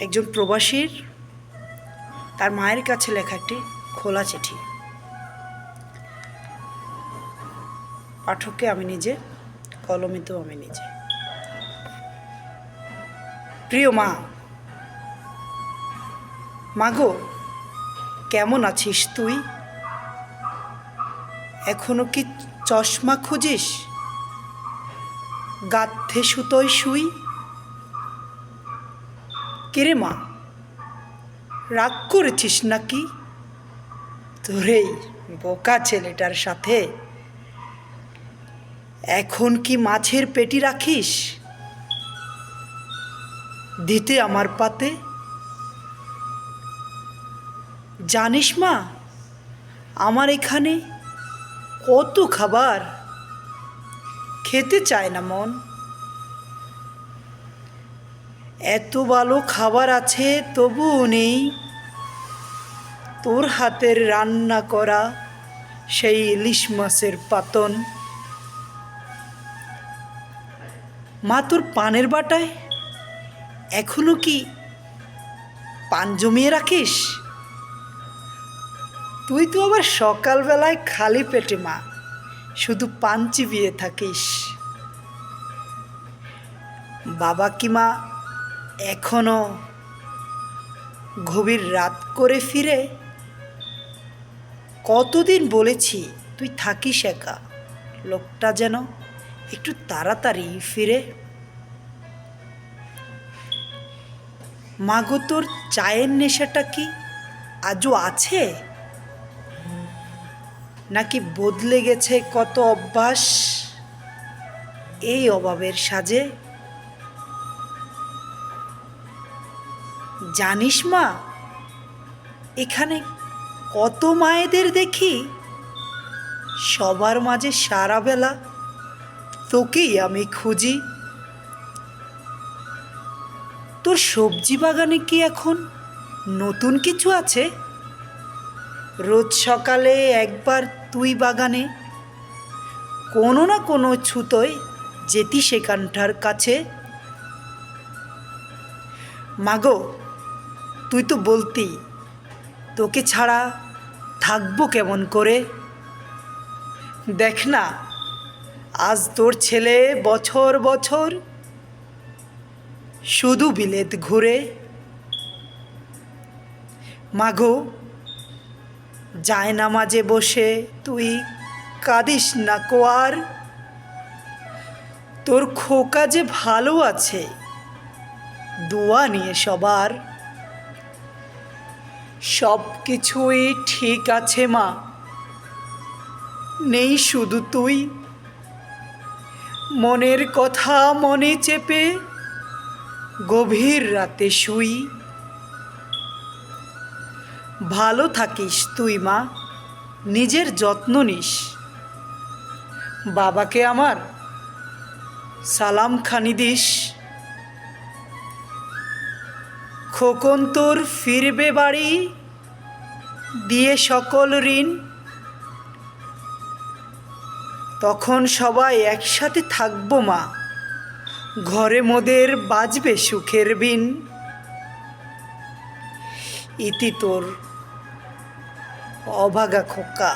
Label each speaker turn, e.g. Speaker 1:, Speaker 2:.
Speaker 1: একজন প্রবাসীর তার মায়ের কাছে লেখা একটি খোলা চিঠি। পাঠককে আমি নিজে, কলমিতেও আমি নিজে। প্রিয় মা, মাগো, কেমন আছিস তুই? এখনো কি চশমা খুঁজিস? গাথে সুতোয় শুই? কিরে মা, রাগ করেছিস নাকি তোর এই বোকা ছেলেটার সাথে? এখন কি মাছের পেটি রাখিস দিতে আমার পাতে? জানিস মা, আমার এখানে কত খাবার, খেতে চায় না মন। এত ভালো খাবার আছে তবুও নেই তোর হাতের রান্না করা সেই ইলিশ মাছের পাতন। মা, তোর পানের বাটায় এখনো কি পান জমিয়ে রাখিস? তুই তো আবার সকালবেলায় খালি পেটে মা শুধু পান চিবিয়ে থাকিস। বাবা কি মা এখনো গভীর রাত করে ফিরে? কতদিন বলেছি তুই থাকিস একা, লোকটা যেন একটু তাড়াতাড়ি ফিরে। মাগো, তোর চায়ের নেশাটা কি আজও আছে, নাকি বদলে গেছে কত অভ্যাস এই অভাবের সাজে? জানিস মা, এখানে কত মায়েদের দেখি, সবার মাঝে সারা বেলা তোকেই আমি খুঁজি। তোর সবজি বাগানে কি এখন নতুন কিছু আছে? রোজ সকালে একবার তুই বাগানে কোনো না কোনো ছুতোয় যেতি সেখানটার কাছে। মাগো, তুই তো বলতি তোকে ছাড়া থাকবো কেমন করে। দেখ না, আজ তোর ছেলে বছর বছর শুধু বিলেত ঘুরে। মাগো, যায় না মাঝে বসে তুই কাঁদিস না কোয়ার। তোর খোকা যে ভালো আছে, দোয়া নিয়ে সবার। সব কিছুই ঠিক আছে মা, নেই শুধু তুই। মনের কথা মনে চেপে গভীর রাতে শুই। ভালো থাকিস তুই মা, নিজের যত্ন নিস। বাবাকে আমার সালাম খানি দিস। খোকন তোর ফিরবে বাড়ি দিয়ে সকল ঋণ। তখন সবাই একসাথে থাকবো মা, ঘরে মোদের বাজবে সুখের বিন। ইতি তোর অভাগা খোকা।